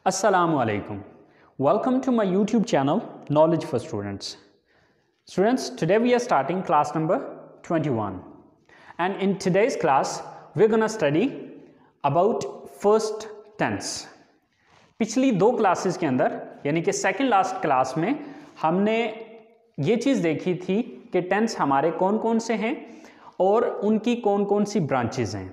Assalamu alaikum. Welcome to my YouTube channel Knowledge for Students. Students, today we are starting class number 21. And in today's class, we're going to study about first tense. पिछली दो classes के अंदर यानी कि second last class में हमने ये चीज़ देखी थी कि टेंस हमारे कौन कौन से हैं और उनकी कौन कौन सी ब्रांचेज हैं।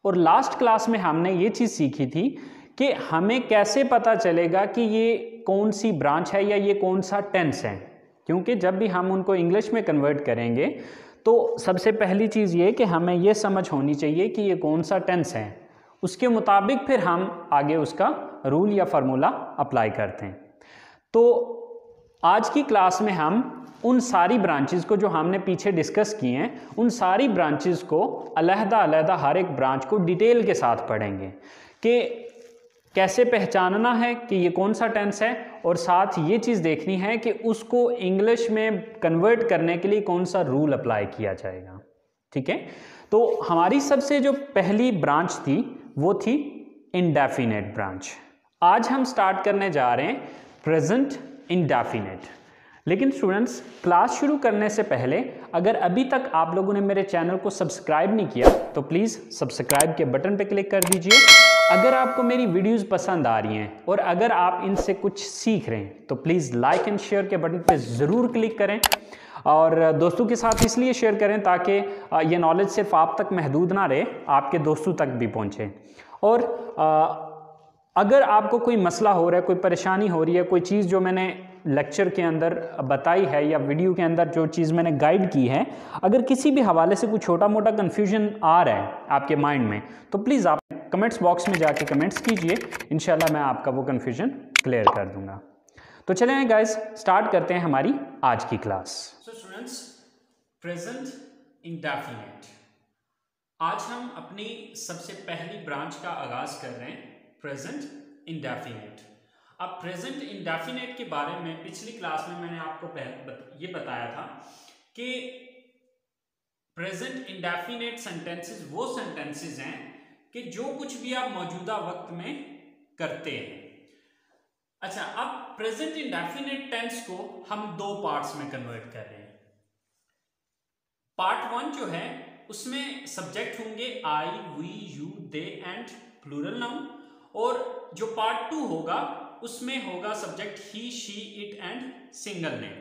और लास्ट क्लास में हमने ये चीज़ सीखी थी कि हमें कैसे पता चलेगा कि ये कौन सी ब्रांच है या ये कौन सा टेंस है, क्योंकि जब भी हम उनको इंग्लिश में कन्वर्ट करेंगे तो सबसे पहली चीज़ ये कि हमें ये समझ होनी चाहिए कि ये कौन सा टेंस है, उसके मुताबिक फिर हम आगे उसका रूल या फार्मूला अप्लाई करते हैं। तो आज की क्लास में हम उन सारी ब्रांचेस को जो हमने पीछे डिस्कस किए हैं, उन सारी ब्रांचेस को अलग-अलग हर एक ब्रांच को डिटेल के साथ पढ़ेंगे कि कैसे पहचानना है कि ये कौन सा टेंस है, और साथ ये चीज़ देखनी है कि उसको इंग्लिश में कन्वर्ट करने के लिए कौन सा रूल अप्लाई किया जाएगा। ठीक है, तो हमारी सबसे जो पहली ब्रांच थी वो थी इंडेफिनेट ब्रांच। आज हम स्टार्ट करने जा रहे हैं प्रेजेंट इंडेफिनेट। लेकिन स्टूडेंट्स, क्लास शुरू करने से पहले अगर अभी तक आप लोगों ने मेरे चैनल को सब्सक्राइब नहीं किया तो प्लीज़ सब्सक्राइब के बटन पर क्लिक कर दीजिए। अगर आपको मेरी वीडियोस पसंद आ रही हैं और अगर आप इनसे कुछ सीख रहे हैं तो प्लीज़ लाइक एंड शेयर के बटन पर ज़रूर क्लिक करें, और दोस्तों के साथ इसलिए शेयर करें ताकि ये नॉलेज सिर्फ आप तक महदूद ना रहे, आपके दोस्तों तक भी पहुँचे। और अगर आपको कोई मसला हो रहा है, कोई परेशानी हो रही है, कोई चीज़ जो मैंने लेक्चर के अंदर बताई है या वीडियो के अंदर जो चीज़ मैंने गाइड की है, अगर किसी भी हवाले से कोई छोटा मोटा कन्फ्यूजन आ रहा है आपके माइंड में तो प्लीज़ आप कमेंट्स बॉक्स में जाके कमेंट्स कीजिए, इंशाल्लाह मैं आपका वो कन्फ्यूजन क्लियर कर दूंगा। तो चलें गाइस, स्टार्ट करते हैं हमारी आज की class. So students, present indefinite. आज हम अपनी सबसे पहली ब्रांच का आगाज कर रहे हैं, प्रेजेंट इंडेफिनिट। अब प्रेजेंट इंडेफिनिट के बारे में पिछली क्लास में मैंने आपको ये बताया था कि प्रेजेंट इंडेफिनिट सेंटेंसेस वो सेंटेंसेस हैं कि जो कुछ भी आप मौजूदा वक्त में करते हैं। अच्छा, अब प्रेजेंट इंडेफिनिट टेंस को हम दो पार्ट्स में कन्वर्ट कर रहे हैं। पार्ट वन जो है उसमें सब्जेक्ट होंगे I, we, you, they and plural noun, और जो पार्ट टू होगा उसमें होगा subject he, she, it and single name.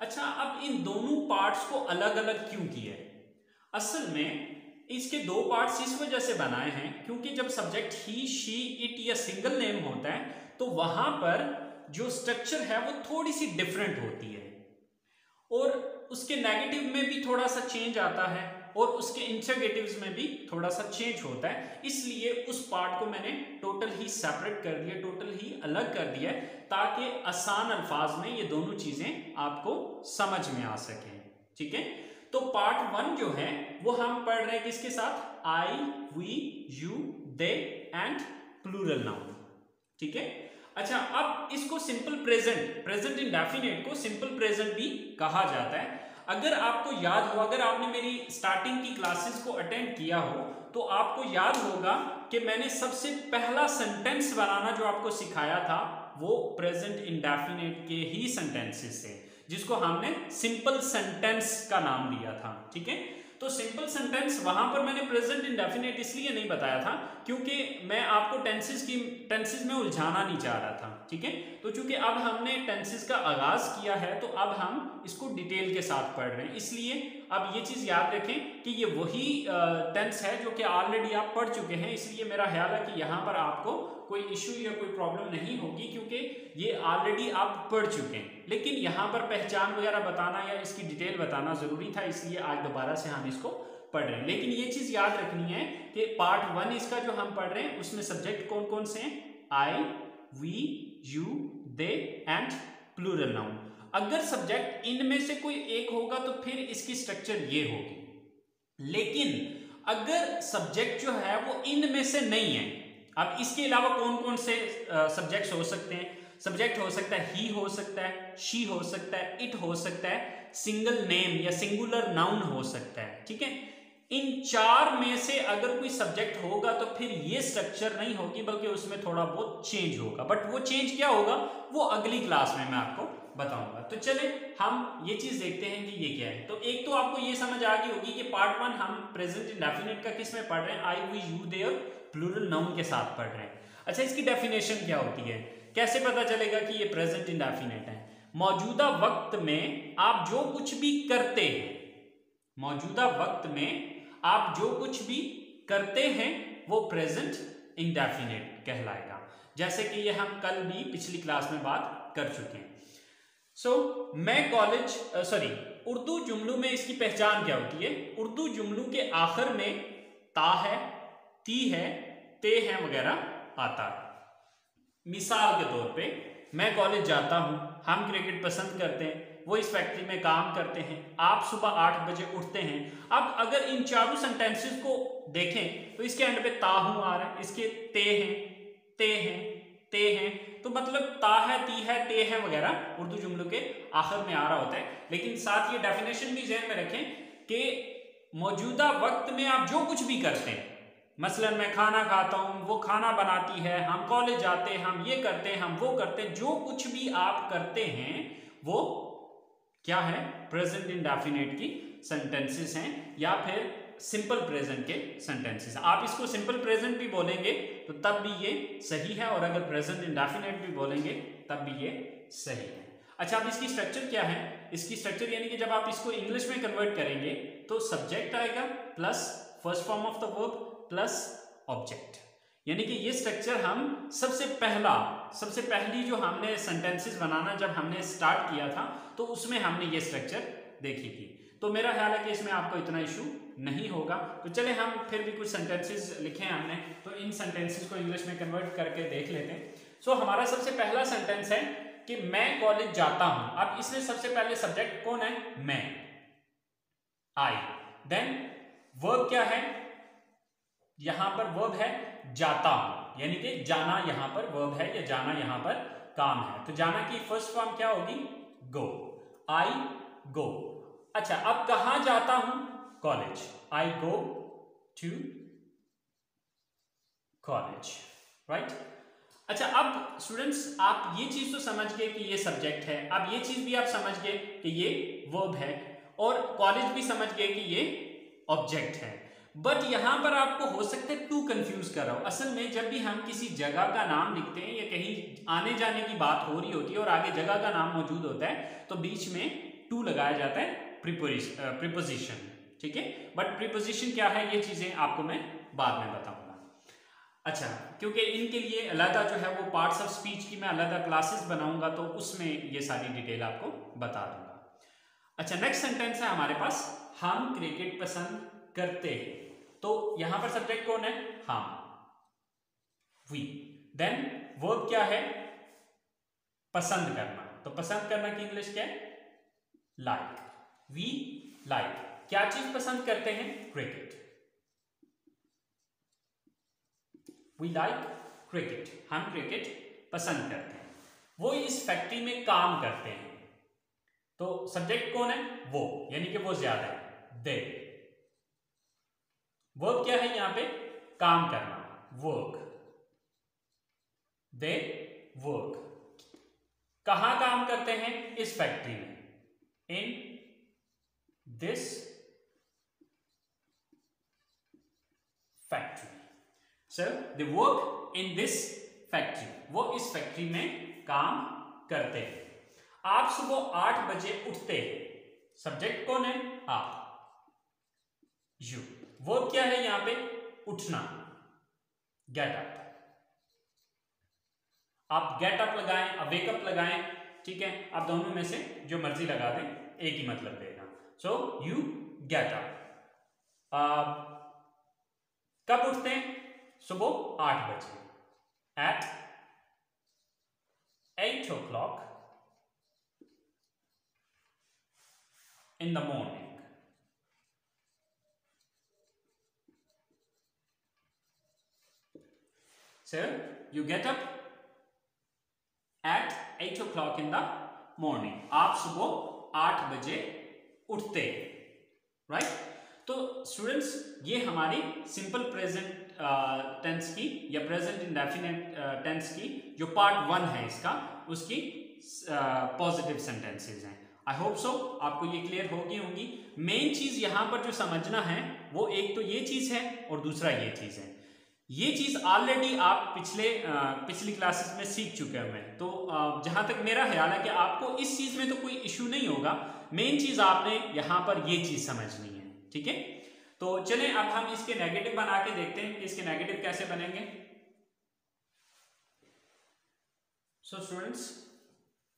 अच्छा, अब इन दोनों पार्ट्स को अलग अलग क्यों किया है? असल में इसके दो पार्ट्स इस वजह से बनाए हैं क्योंकि जब सब्जेक्ट ही, शी, इट या सिंगल नेम होता है तो वहां पर जो स्ट्रक्चर है वो थोड़ी सी डिफरेंट होती है, और उसके नेगेटिव में भी थोड़ा सा चेंज आता है और उसके इंटरगेटिव्स में भी थोड़ा सा चेंज होता है। इसलिए उस पार्ट को मैंने टोटल ही सेपरेट कर दिया, टोटल ही अलग कर दिया ताकि आसान अल्फाज में ये दोनों चीजें आपको समझ में आ सके। ठीक है, तो पार्ट वन जो है वो हम पढ़ रहे हैं किसके साथ? I, we, you, they and plural noun. ठीक है, अच्छा, अब इसको सिंपल प्रेजेंट इंडेफिनिट को सिंपल प्रेजेंट भी कहा जाता है। अगर आपको याद हो, अगर आपने मेरी स्टार्टिंग की क्लासेस को अटेंड किया हो तो आपको याद होगा कि मैंने सबसे पहला सेंटेंस बनाना जो आपको सिखाया था वो प्रेजेंट इंडेफिनिट के ही सेंटेंसेस से, जिसको हमने सिंपल सेंटेंस का नाम दिया था। ठीक है, तो सिंपल सेंटेंस वहां पर मैंने प्रेजेंट इंडेफिनिट इसलिए नहीं बताया था क्योंकि मैं आपको टेंसेस में उलझाना नहीं चाह रहा था। ठीक है, तो चूंकि अब हमने टेंसेस का आगाज किया है तो अब हम इसको डिटेल के साथ पढ़ रहे हैं, इसलिए अब ये चीज याद रखें कि ये वही टेंस है जो कि ऑलरेडी आप पढ़ चुके हैं। इसलिए मेरा ख्याल है कि यहाँ पर आपको कोई इशू या कोई प्रॉब्लम नहीं होगी क्योंकि ये ऑलरेडी आप पढ़ चुके हैं। लेकिन यहाँ पर पहचान वगैरह बताना या इसकी डिटेल बताना जरूरी था, इसलिए आज दोबारा से हम इसको पढ़ रहे हैं। लेकिन ये चीज याद रखनी है कि पार्ट वन इसका जो हम पढ़ रहे हैं उसमें सब्जेक्ट कौन कौन से हैं? I, we, you, they and plural noun. अगर सब्जेक्ट इनमें से कोई एक होगा तो फिर इसकी स्ट्रक्चर ये होगी, लेकिन अगर सब्जेक्ट जो है वो इनमें से नहीं है, अब इसके अलावा कौन कौन से सब्जेक्ट्स हो सकते हैं? सब्जेक्ट हो सकता है ही, हो सकता है शी, हो सकता है इट, हो सकता है सिंगल नेम या सिंगुलर नाउन हो सकता है। ठीक है, इन चार में से अगर कोई सब्जेक्ट होगा तो फिर ये स्ट्रक्चर नहीं होगी, बल्कि उसमें थोड़ा बहुत चेंज होगा। बट वो चेंज क्या होगा वो अगली क्लास में मैं आपको बताऊंगा। तो चले हम ये चीज देखते हैं कि ये क्या है। तो एक तो आपको ये समझ आ गई होगी कि पार्ट 1 हम प्रेजेंट इंडेफिनिट का किस में पढ़ रहे हैं, आई, वी, यू, दे और प्लूरल नाउन के साथ पढ़ रहे हैं। अच्छा, इसकी डेफिनेशन क्या होती है, कैसे पता चलेगा कि ये प्रेजेंट इंडेफिनिट है? मौजूदा वक्त में आप जो कुछ भी करते हैं, मौजूदा वक्त में आप जो कुछ भी करते हैं वो प्रेजेंट इंडेफिनिट कहलाएगा। जैसे कि ये हम कल भी पिछली क्लास में बात कर चुके हैं। मैं कॉलेज उर्दू जुमलों में इसकी पहचान क्या होती है? उर्दू जुमलों के आखिर में ता है, ती है, ते है वगैरह आता है। मिसाल के तौर पे मैं कॉलेज जाता हूं, हम क्रिकेट पसंद करते हैं, वो इस फैक्ट्री में काम करते हैं, आप सुबह 8 बजे उठते हैं। अब अगर इन चारों सेंटेंसेस को देखें तो इसके एंड पे ता हूं आ रहा है, इसके ते हैं, ते हैं, ते हैं, तो मतलब ता है, ती है, ते है वगैरह उर्दू जुमलों के आखिर में आ रहा होता है। लेकिन साथ ये डेफिनेशन भी ज़हन में रखें कि मौजूदा वक्त में आप जो कुछ भी करते हैं, मसलन मैं खाना खाता हूं, वो खाना बनाती है, हम कॉलेज जाते हैं, हम ये करते हैं, हम वो करते हैं, जो कुछ भी आप करते हैं वो क्या है? प्रेजेंट इंडेफिनिट की सेंटेंसेस हैं या फिर सिंपल प्रेजेंट के सेंटेंसेस। आप इसको सिंपल प्रेजेंट भी बोलेंगे तो तब भी ये सही है, और अगर प्रेजेंट इंडेफिनिट भी बोलेंगे तब भी ये सही है। अच्छा, अब इसकी स्ट्रक्चर क्या है? इसकी स्ट्रक्चर यानी कि जब आप इसको इंग्लिश में कन्वर्ट करेंगे तो सब्जेक्ट आएगा plus first form of the verb plus object. यानी कि ये स्ट्रक्चर हम सबसे पहली जो हमने सेंटेंसेस बनाना जब हमने स्टार्ट किया था तो उसमें हमने ये स्ट्रक्चर देखी थी। तो मेरा ख्याल है कि इसमें आपको इतना इशू नहीं होगा। तो चले हम फिर भी कुछ सेंटेंसेस लिखे हैं हमने, तो इन सेंटेंसेस को इंग्लिश में कन्वर्ट करके देख लेते हैं। हमारा सबसे पहला सेंटेंस है कि मैं कॉलेज जाता हूं। अब इसमें सबसे पहले सब्जेक्ट कौन है? मैं, आई। देन वर्ब क्या है? यहां पर वर्ब है जाता हूं, यानी कि जाना यहां पर वर्ब है या जाना यहां पर काम है। तो जाना की फर्स्ट फॉर्म क्या होगी? गो, आई गो। अच्छा, अब कहां जाता हूं? College, I go to college, right. अच्छा, अब स्टूडेंट्स आप ये चीज तो समझ गए कि ये सब्जेक्ट है, अब ये चीज भी आप समझ गए कि ये वर्ब है, और कॉलेज भी समझ गए कि ये ऑब्जेक्ट है। बट यहां पर आपको हो सकता है टू कंफ्यूज कर रहा हो। असल में जब भी हम किसी जगह का नाम लिखते हैं या कहीं आने जाने की बात हो रही होती है और आगे जगह का नाम मौजूद होता है तो बीच में टू लगाया जाता है, प्रीपोजिशन, ठीक है। बट प्रीपोजिशन क्या है ये चीजें आपको मैं बाद में बताऊंगा। अच्छा, क्योंकि इनके लिए अलग जो है वो पार्ट्स ऑफ स्पीच की मैं अलग क्लासेस बनाऊंगा तो उसमें ये सारी डिटेल आपको बता दूंगा। अच्छा, नेक्स्ट सेंटेंस है हमारे पास, हम क्रिकेट पसंद करते हैं। तो यहां पर सब्जेक्ट कौन है? हम, वी। देन वर्ब क्या है? पसंद करना। तो पसंद करना की इंग्लिश क्या है? Like, we like. क्या चीज पसंद करते हैं? क्रिकेट, वी लाइक क्रिकेट, हम क्रिकेट पसंद करते हैं। वो इस फैक्ट्री में काम करते हैं। तो सब्जेक्ट कौन है? वो, यानी कि वो ज्यादा है, दे। वर्ब क्या है यहां पे? काम करना, वर्क, दे वर्क। कहां काम करते हैं? इस फैक्ट्री में, in this factory. Sir they work in this factory, वो इस फैक्ट्री में काम करते हैं। आप सुबह 8 बजे उठते हैं। सब्जेक्ट कौन है? आप, यू। वर्ब क्या है यहां पे? उठना, गेट अप। आप गेट अप लगाएं, वेकअप लगाएं, ठीक है, आप दोनों में से जो मर्जी लगा दें, एक ही मतलब देगा। So you get up. कब उठते हैं? सुबह 8 बजे, eight 8 o'clock in the morning. So you get up at 8 o'clock in the morning. आप सुबह 8 बजे उठते हैं, राइट। तो स्टूडेंट्स ये हमारी सिंपल प्रेजेंट टेंस की या प्रेजेंट इंडेफिनिट टेंस की जो पार्ट 1 है इसका, उसकी पॉजिटिव सेंटेंसेस हैं। आई होप सो आपको ये क्लियर होगी होंगी। मेन चीज यहां पर जो समझना है वो एक तो ये चीज है और दूसरा ये चीज है। ये चीज ऑलरेडी आप पिछली क्लासेस में सीख चुके हैं। तो जहां तक मेरा ख्याल है कि आपको इस चीज में तो कोई इश्यू नहीं होगा। मेन चीज आपने यहां पर ये चीज समझनी है, ठीक है। तो चलें अब हम इसके नेगेटिव बना के देखते हैं कि इसके नेगेटिव कैसे बनेंगे। सो स्टूडेंट्स,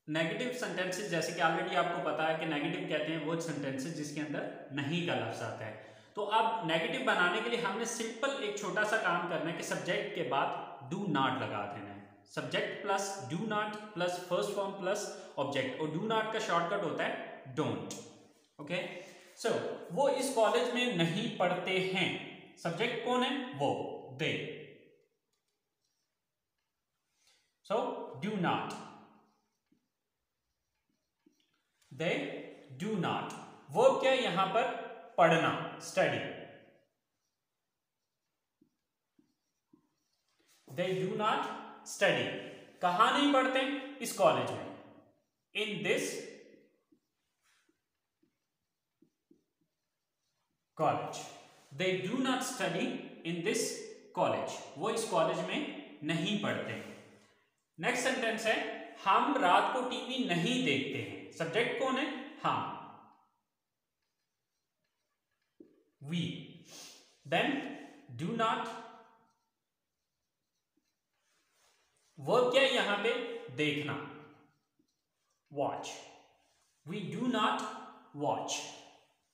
नेगेटिव सेंटेंसेस जैसे कि ऑलरेडी आपको पता है कि नेगेटिव कहते हैं वो सेंटेंसेस जिसके अंदर नहीं का लफ्ज आता है। तो अब नेगेटिव बनाने के लिए हमने सिंपल एक छोटा सा काम करना है कि सब्जेक्ट के बाद डू नॉट लगा देना है। Subject plus do not plus first form plus object, और डू नॉट का शॉर्टकट होता है डोंट। ओके, सो वो इस कॉलेज में नहीं पढ़ते हैं। सब्जेक्ट कौन है? वो, they. So do not, they do not. वो क्या यहां पर पढ़ना, study. They do not study. कहां नहीं पढ़ते? इस कॉलेज में। In this college. They do not study in this college. वो इस कॉलेज में नहीं पढ़ते। नेक्स्ट सेंटेंस है हम रात को टीवी नहीं देखते हैं। सब्जेक्ट कौन है? हम, we। then do not, verb क्या है यहां पे? देखना, watch। we do not watch।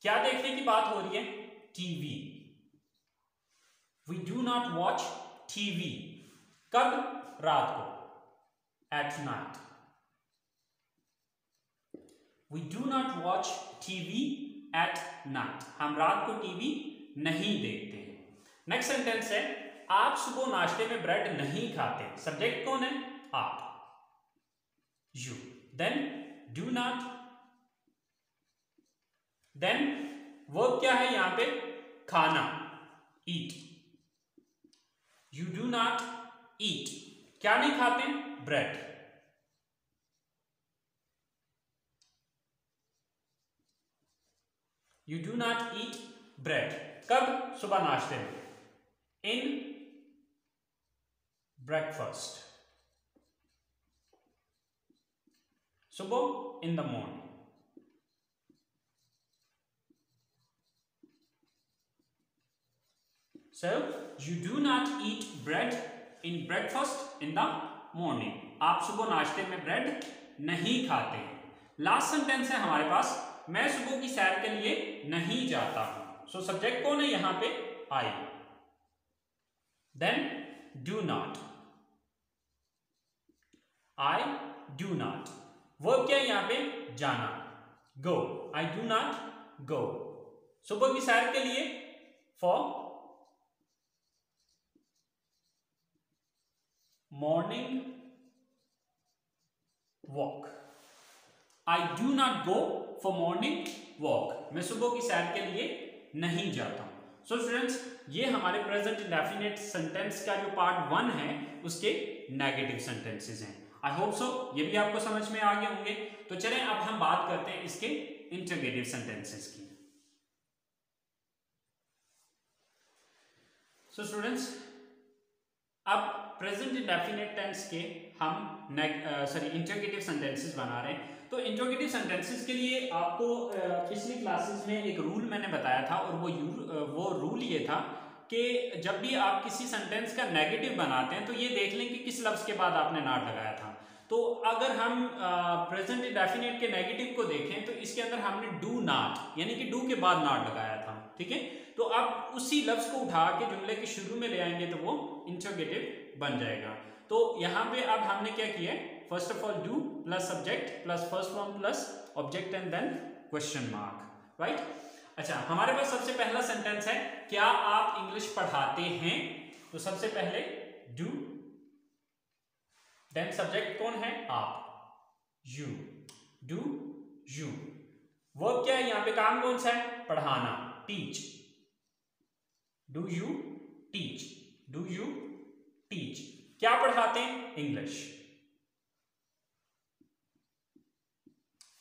क्या देखने की बात हो रही है? TV. we do not watch TV। कब? रात को, at night। we do not watch TV at night। हम रात को टीवी नहीं देखते। नेक्स्ट सेंटेंस है आप सुबह नाश्ते में ब्रेड नहीं खाते। सब्जेक्ट कौन है? आप, you. Then do not, then verb क्या है यहां पे? खाना, eat. You do not eat. क्या नहीं खाते? Bread. You do not eat bread। कब? सुबह नाश्ते में, in breakfast। सुबह, in the morning। So you do not eat bread in breakfast in the morning। आप सुबह नाश्ते में ब्रेड नहीं खाते। लास्ट सेंटेंस है हमारे पास मैं सुबह की सैर के लिए नहीं जाता हूं। सो सब्जेक्ट कौन है यहां पे? I. Then do not, I do not. Verb क्या है यहां पे? जाना, गो। आई डू नॉट गो। सुबह की सैर के लिए, for morning walk. I do not go for morning walk. मैं सुबह की सैर के लिए नहीं जाता हूं। सो स्टूडेंट्स, ये हमारे प्रेजेंट इंडेफिनिट सेंटेंस का जो पार्ट 1 है उसके नेगेटिव सेंटेंसेस हैं। आई होप सो ये भी आपको समझ में आ गए होंगे। तो चलें अब हम बात करते हैं इसके इंटरोगेटिव सेंटेंसेस की। सो स्टूडेंट्स, अब प्रेजेंट इंडेफिनिट टेंस के हम इंटरोगेटिव सेंटेंसेस बना रहे हैं। तो इंटरोगेटिव सेंटेंसेस के लिए आपको पिछली क्लासेस में एक रूल मैंने बताया था, और वो रूल ये था कि जब भी आप किसी सेंटेंस का नेगेटिव बनाते हैं तो ये देख लें कि किस लफ्ज के बाद आपने नॉट लगाया था। तो अगर हम प्रेजेंट इंडेफिनिट के नेगेटिव को देखें तो इसके अंदर हमने डू नॉट यानी कि डू के बाद नॉट लगाया था, ठीक है। तो अब उसी लफ्ज को उठा के जुमले के शुरू में ले आएंगे तो वो इंटरोगेटिव बन जाएगा। तो यहां पे अब हमने क्या किया है? First of all do plus subject plus first form plus object and then question mark, right. अच्छा, हमारे पास सबसे पहला सेंटेंस है क्या आप इंग्लिश पढ़ाते हैं? तो सबसे पहले डू, देन सब्जेक्ट कौन है? आप, यू। Do you. वर्ब क्या है यहां पे? काम कौन सा है? पढ़ाना, teach. Do you teach, do you teach, क्या पढ़ाते हैं? English.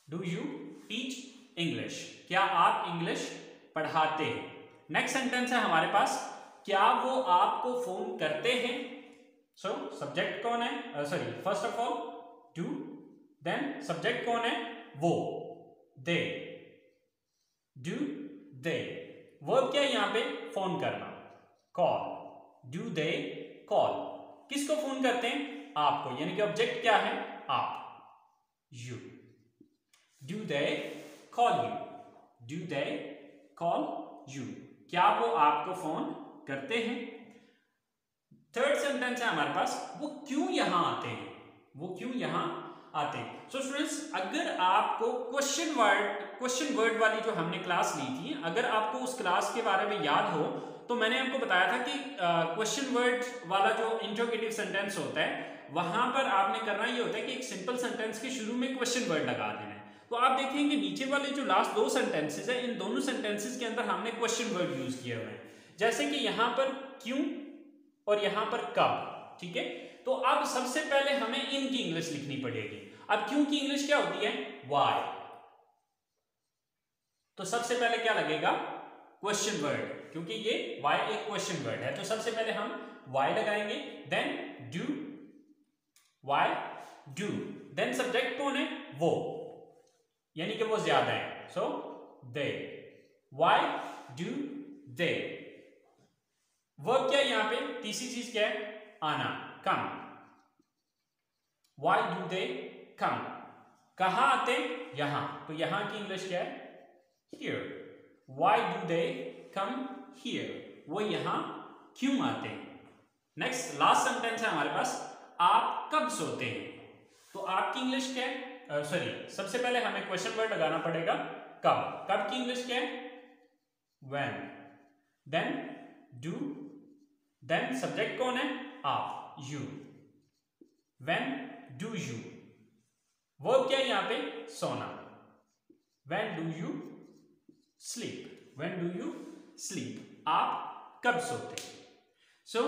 Do you teach English, क्या आप इंग्लिश पढ़ाते हैं? नेक्स्ट सेंटेंस है हमारे पास, क्या वो आपको फोन करते हैं? सो सब्जेक्ट कौन है? Sorry, first of all do, then subject कौन है? वो, दे, डू दे। वर्ब क्या है यहां पे? फोन करना, कॉल, डू दे कॉल, किसको फोन करते हैं? आपको, यानी कि ऑब्जेक्ट क्या है? आप, you. Do they call you, do they call you, क्या वो आपको फोन करते हैं? थर्ड सेंटेंस है हमारे पास, वो क्यों यहां आते हैं? वो क्यों यहां आते हैं? सो स्टूडेंट्स, अगर आपको क्वेश्चन वर्ड वाली जो हमने क्लास ली थी, अगर आपको उस क्लास के बारे में याद हो, तो मैंने आपको बताया था कि क्वेश्चन वर्ड वाला जो इंट्रोगेटिव सेंटेंस होता है, वहां पर आपने करना ये होता है कि एक सिंपल सेंटेंस के शुरू में क्वेश्चन वर्ड लगा देना है। तो आप देखेंगे नीचे वाले जो लास्ट दो सेंटेंसेस है, इन दोनों सेंटेंसेस के अंदर हमने क्वेश्चन वर्ड यूज किए हुए हैं, जैसे कि यहां पर क्यों और यहां पर कब, ठीक है। तो अब सबसे पहले हमें इनकी इंग्लिश लिखनी पड़ेगी। अब क्यों की इंग्लिश क्या होती है? व्हाई। तो सबसे पहले क्या लगेगा? क्वेश्चन वर्ड, क्योंकि ये व्हाई एक क्वेश्चन वर्ड है, तो सबसे पहले हम व्हाई लगाएंगे, then do, why do, then subject कौन है? वो, यानी कि वो ज्यादा है, so they, why do they. Verb क्या है यहां पे? तीसरी चीज क्या है? आना, कम, व्हाई डू दे कम, कहां आते? यहां, तो यहां की इंग्लिश क्या है? Here, why do they come here, वो यहां क्यों आते हैं? नेक्स्ट लास्ट सेंटेंस है हमारे पास, आप कब सोते हैं? तो आपकी इंग्लिश क्या है? सॉरी, सबसे पहले हमें क्वेश्चन वर्ड लगाना पड़ेगा, कब। कब की इंग्लिश क्या है? When, then do, then subject कौन है? आप, you, when do you. Verb क्या है यहां पे? सोना, when do you sleep, when do you sleep, आप कब सोते हैं? सो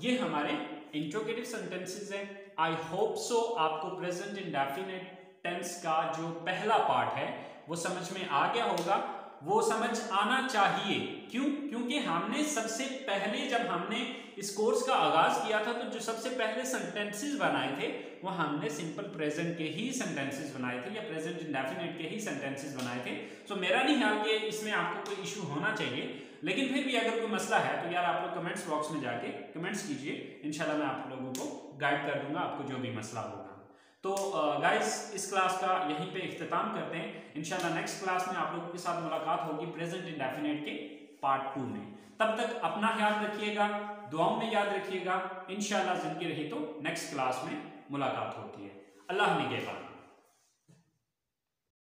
ये हमारे इंट्रोगेटिव सेंटेंसेस हैं। आई होप सो आपको प्रेजेंट इंडेफिनिट टेंस का जो पहला पार्ट है वो समझ में आ गया होगा, वो समझ आना चाहिए। क्यों? क्योंकि हमने सबसे पहले जब हमने इस कोर्स का आगाज किया था, तो जो सबसे पहले सेंटेंसेस बनाए थे वो हमने सिंपल प्रेजेंट के ही सेंटेंसेस बनाए थे, या प्रेजेंट इंडेफिनिट के ही सेंटेंसेस बनाए थे। सो मेरा नहीं ख्याल कि इसमें आपको कोई इशू होना चाहिए, लेकिन फिर भी अगर कोई मसला है तो यार आप लोग कमेंट्स बॉक्स में जाके कमेंट्स कीजिए, इंशाल्लाह मैं आप लोगों को गाइड कर दूंगा, आपको जो भी मसला होगा। तो गाइस, इस क्लास का यहीं पे इख्तिताम करते हैं। इंशाल्लाह नेक्स्ट क्लास में आप लोगों के साथ मुलाकात होगी प्रेजेंट इंडेफिनिट के पार्ट 2 में। तब तक अपना ख्याल रखिएगा, दुआओं में याद रखिएगा। इंशाल्लाह जिंदगी रही तो नेक्स्ट क्लास में मुलाकात होती है। अल्लाह निगहबान।